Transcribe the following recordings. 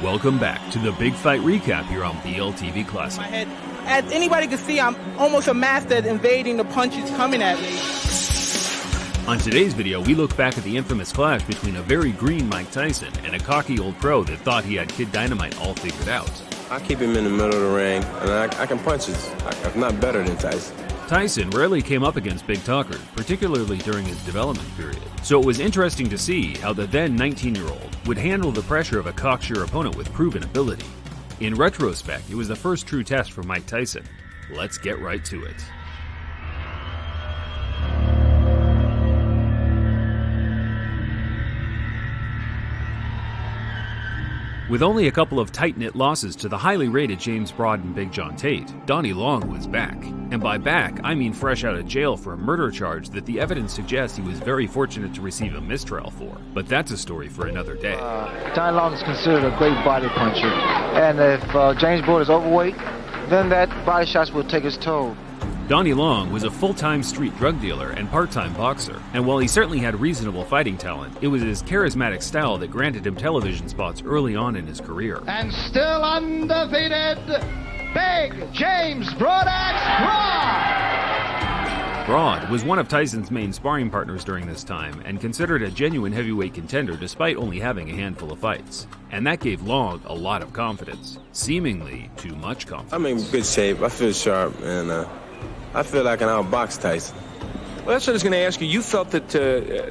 Welcome back to the Big Fight Recap here on BLTV Classic. My head, as anybody can see, I'm almost a master at invading the punches coming at me. On today's video, we look back at the infamous clash between a very green Mike Tyson and a cocky old pro that thought he had Kid Dynamite all figured out. I keep him in the middle of the ring, and I can punch it. I'm not better than Tyson. Tyson rarely came up against big talkers, particularly during his development period. So it was interesting to see how the then 19-year-old would handle the pressure of a cocksure opponent with proven ability. In retrospect, it was the first true test for Mike Tyson. Let's get right to it. With only a couple of tight-knit losses to the highly rated James Broad and Big John Tate, Donny Long was back. And by back, I mean fresh out of jail for a murder charge that the evidence suggests he was very fortunate to receive a mistrial for. But that's a story for another day. Donny Long is considered a great body puncher. And if James Broad is overweight, then that body shots will take his toll. Donny Long was a full-time street drug dealer and part-time boxer, and while he certainly had reasonable fighting talent, it was his charismatic style that granted him television spots early on in his career. And still undefeated, Big James Broadaxe Broad! Broad was one of Tyson's main sparring partners during this time and considered a genuine heavyweight contender despite only having a handful of fights. And that gave Long a lot of confidence, seemingly too much confidence. I'm in good shape, I feel sharp, and I feel like I can outbox Tyson. Well, that's what I was going to ask you. You felt that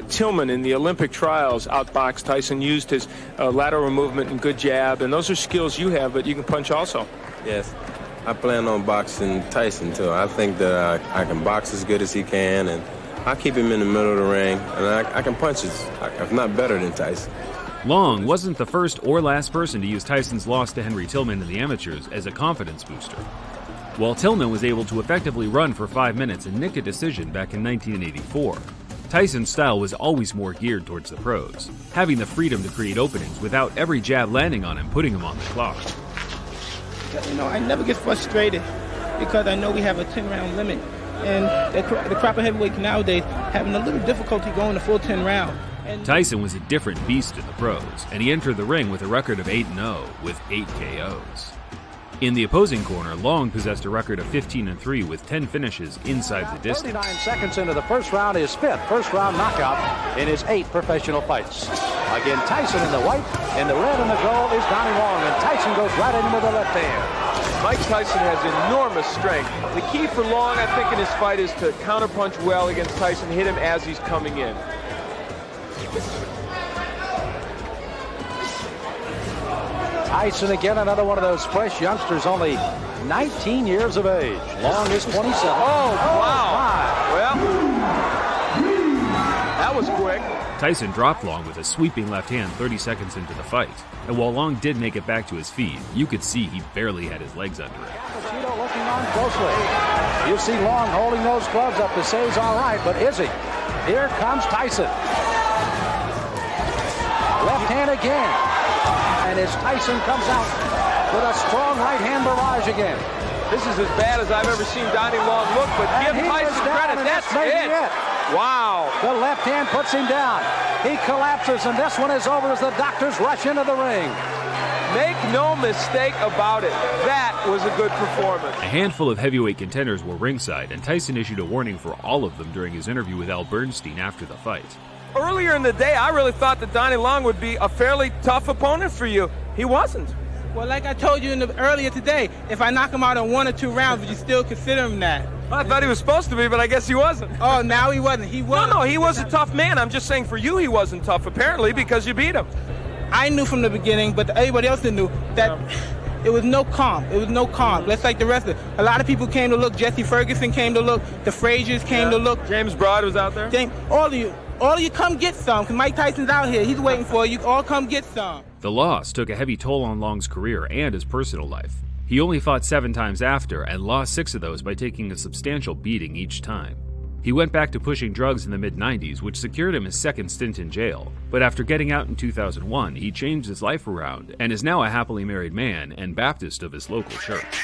Tillman in the Olympic trials outboxed Tyson, used his lateral movement and good jab, and those are skills you have, but you can punch also. Yes. I plan on boxing Tyson, too. I think that I can box as good as he can, and I keep him in the middle of the ring, and I can punch it. I'm not better than Tyson. Long wasn't the first or last person to use Tyson's loss to Henry Tillman in the amateurs as a confidence booster. While Tillman was able to effectively run for 5 minutes and nick a decision back in 1984, Tyson's style was always more geared towards the pros, having the freedom to create openings without every jab landing on him, putting him on the clock. You know, I never get frustrated because I know we have a 10-round limit. And the crop of heavyweights nowadays having a little difficulty going the full 10 round. Tyson was a different beast in the pros, and he entered the ring with a record of 8-0 with 8 KOs. In the opposing corner, Long possessed a record of 15-3 with 10 finishes inside the distance. 39 seconds into the first round, his fifth first-round knockout in his 8 professional fights. Again, Tyson in the white, and the red and the gold is Donny Long, and Tyson goes right in with the left hand. Mike Tyson has enormous strength. The key for Long, I think, in his fight is to counterpunch well against Tyson, hit him as he's coming in. Tyson again, another one of those fresh youngsters, only 19 years of age. Long is 27. Oh, wow. Well, that was quick. Tyson dropped Long with a sweeping left hand 30 seconds into the fight. And while Long did make it back to his feet, you could see he barely had his legs under it. Cappuccino looking on closely. You see Long holding those gloves up to say he's all right, but is he? Here comes Tyson. Left hand again. And as Tyson comes out with a strong right-hand barrage again. This is as bad as I've ever seen Donny Long look, but give Tyson credit. That's it. Wow. The left hand puts him down. He collapses, and this one is over as the doctors rush into the ring. Make no mistake about it. That was a good performance. A handful of heavyweight contenders were ringside, and Tyson issued a warning for all of them during his interview with Al Bernstein after the fight. Earlier in the day, I really thought that Donny Long would be a fairly tough opponent for you. He wasn't. Well, like I told you earlier today, if I knock him out in 1 or 2 rounds, would you still consider him that? Well, I thought he was supposed to be, but I guess he wasn't. Oh, now he wasn't. He was. No, he was a tough man. I'm just saying for you he wasn't tough, apparently, because you beat him. I knew from the beginning, but everybody else knew that it was no comp. It was no comp. Let's like the rest of it. A lot of people came to look. Jesse Ferguson came to look. The Fraziers came to look. James Broad was out there. All of you come get some, because Mike Tyson's out here. He's waiting for you. All come get some. The loss took a heavy toll on Long's career and his personal life. He only fought 7 times after and lost 6 of those by taking a substantial beating each time. He went back to pushing drugs in the mid-90s, which secured him his second stint in jail. But after getting out in 2001, he changed his life around and is now a happily married man and Baptist of his local church.